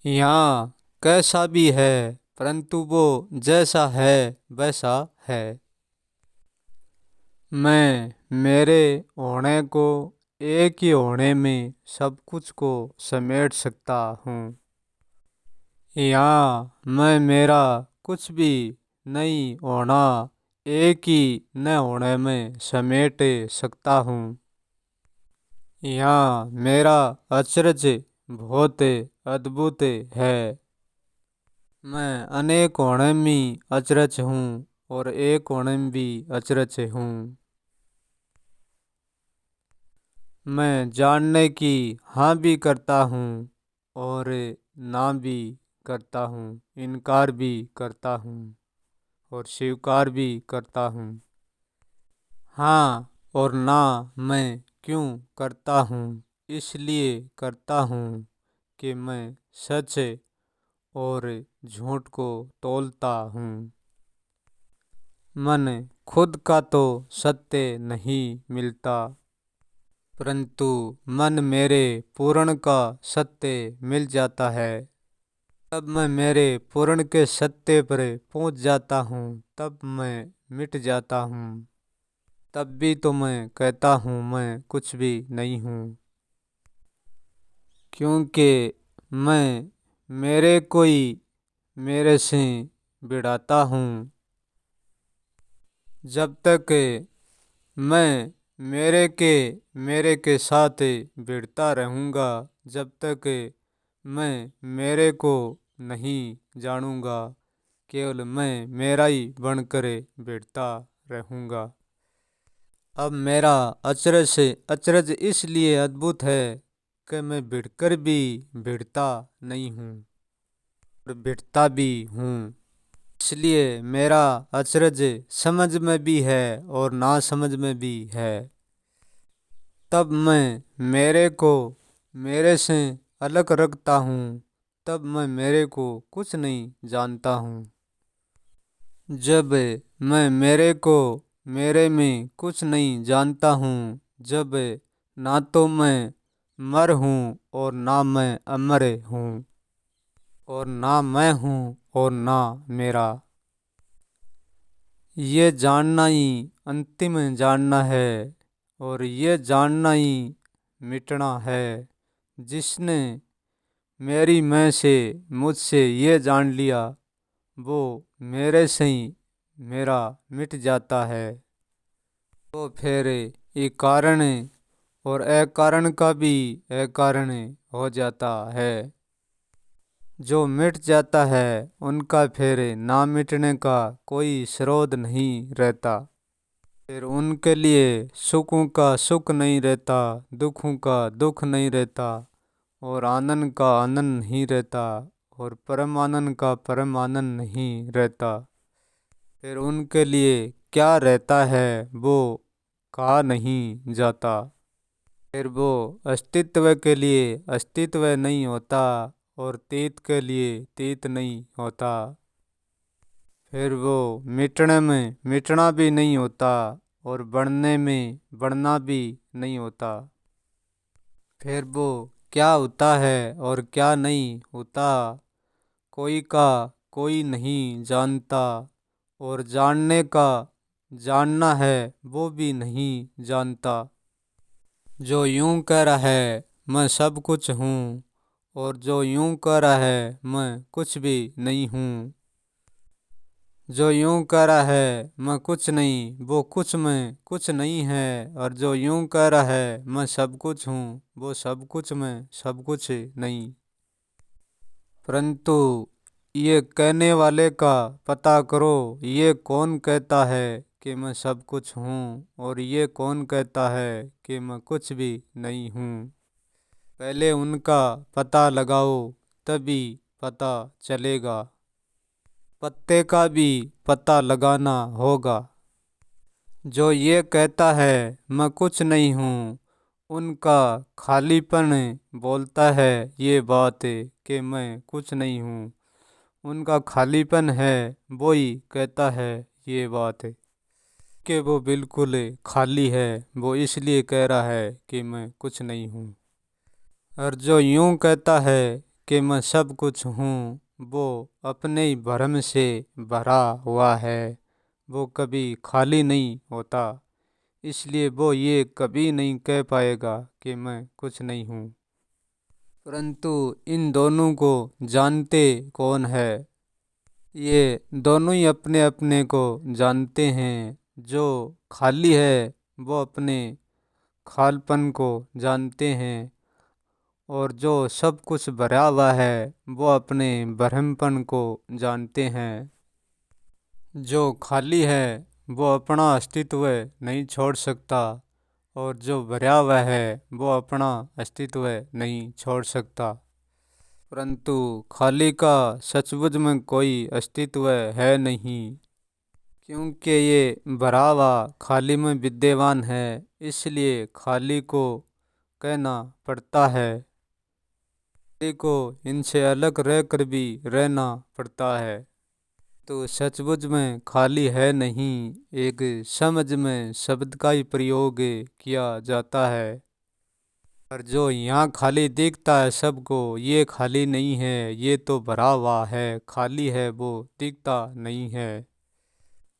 यहाँ कैसा भी है, परंतु वो जैसा है वैसा है। मैं मेरे होने को एक ही होने में सब कुछ को समेट सकता हूँ। यहाँ मैं मेरा कुछ भी नहीं होना एक ही न होने में समेट सकता हूँ। यहाँ मेरा अचरज बहुत अद्भुत है। मैं अनेक होने में अचरज हूँ और एक होने में भी अचरज हूँ। मैं जानने की हाँ भी करता हूँ और ना भी करता हूँ, इनकार भी करता हूँ और स्वीकार भी करता हूँ। हाँ और ना मैं क्यों करता हूँ? इसलिए करता हूँ कि मैं सच और झूठ को तौलता हूँ। मन खुद का तो सत्य नहीं मिलता, परंतु मन मेरे पूर्ण का सत्य मिल जाता है। तब मैं मेरे पूर्ण के सत्य पर पहुंच जाता हूँ, तब मैं मिट जाता हूँ। तब भी तो मैं कहता हूँ मैं कुछ भी नहीं हूँ, क्योंकि मैं मेरे कोई मेरे से भिड़ाता हूँ। जब तक मैं मेरे के साथ भिड़ता रहूँगा, जब तक मैं मेरे को नहीं जानूँगा, केवल मैं मेरा ही बनकर भिड़ता रहूँगा। अब मेरा अचरज इसलिए अद्भुत है कि मैं भिड़कर भी भिड़ता नहीं हूँ और भिड़ता भी हूँ। इसलिए मेरा अचरज समझ में भी है और ना समझ में भी है। तब मैं मेरे को मेरे से अलग रखता हूँ, तब मैं मेरे को कुछ नहीं जानता हूँ। जब मैं मेरे को मेरे में कुछ नहीं जानता हूँ, जब ना तो मैं मर हूँ और ना मैं अमर हूँ, और ना मैं हूँ और ना मेरा। ये जानना ही अंतिम जानना है और ये जानना ही मिटना है। जिसने मेरी मैं से मुझसे ये जान लिया, वो मेरे से ही मेरा मिट जाता है। तो फिर ये कारण और अकारण का भी अकारण हो जाता है। जो मिट जाता है उनका फिर ना मिटने का कोई स्रोत नहीं रहता। फिर उनके लिए सुखों का सुख नहीं रहता, दुखों का दुख नहीं रहता और आनंद का आनंद नहीं रहता और परम आनंद का परम आनंद नहीं रहता। फिर उनके लिए क्या रहता है वो कहा नहीं जाता। फिर वो अस्तित्व के लिए अस्तित्व नहीं होता और तीत के लिए तीत नहीं होता। फिर वो मिटने में मिटना भी नहीं होता और बढ़ने में बढ़ना भी नहीं होता। फिर वो क्या होता है और क्या नहीं होता, कोई का कोई नहीं जानता और जानने का जानना है वो भी नहीं जानता। जो यूं कह रहा है मैं सब कुछ हूँ और जो यूं कह रहा है मैं कुछ भी नहीं हूँ, जो यूं कह रहा है मैं कुछ नहीं वो कुछ में कुछ नहीं है, और जो यूं कह रहा है मैं सब कुछ हूँ वो सब कुछ में सब कुछ नहीं। परंतु ये कहने वाले का पता करो, ये कौन कहता है कि मैं सब कुछ हूँ और ये कौन कहता है कि मैं कुछ भी नहीं हूँ। पहले उनका पता लगाओ, तभी पता चलेगा। पत्ते का भी पता लगाना होगा। जो ये कहता है मैं कुछ नहीं हूँ, उनका खालीपन बोलता है ये बात कि मैं कुछ नहीं हूँ। उनका खालीपन है वो ही कहता है ये बात कि वो बिल्कुल खाली है, वो इसलिए कह रहा है कि मैं कुछ नहीं हूँ। और जो यूं कहता है कि मैं सब कुछ हूँ, वो अपने ही भरम से भरा हुआ है। वो कभी खाली नहीं होता, इसलिए वो ये कभी नहीं कह पाएगा कि मैं कुछ नहीं हूँ। परंतु इन दोनों को जानते कौन है? ये दोनों ही अपने अपने को जानते हैं। जो खाली है वो अपने खालपन को जानते हैं, और जो सब कुछ भरा हुआ है वो अपने ब्रह्मपन को जानते हैं। जो खाली है वो अपना अस्तित्व नहीं छोड़ सकता, और जो भरा हुआ है वो अपना अस्तित्व नहीं छोड़ सकता। परंतु खाली का सचमुच में कोई अस्तित्व है नहीं, क्योंकि ये भरा हुआ खाली में विद्यमान है, इसलिए खाली को कहना पड़ता है। खाली को इनसे अलग रहकर भी रहना पड़ता है। तो सचमुच में खाली है नहीं, एक समझ में शब्द का ही प्रयोग किया जाता है। पर जो यहाँ खाली दिखता है सबको, ये खाली नहीं है, ये तो भरा हुआ है। खाली है वो दिखता नहीं है।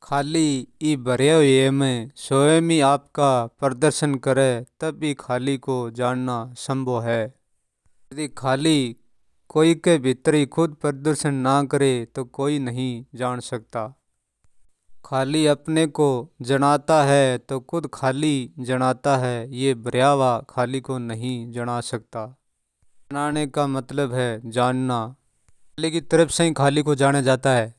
खाली ई भरे हुए में स्वयं ही आपका प्रदर्शन करे, तब भी खाली को जानना संभव है। यदि खाली कोई के भीतर ही खुद प्रदर्शन ना करे तो कोई नहीं जान सकता। खाली अपने को जनाता है तो खुद खाली जनाता है, ये भरा हुआ खाली को नहीं जना सकता। जनाने का मतलब है जानना। खाली की तरफ से ही खाली को जाना जाता है।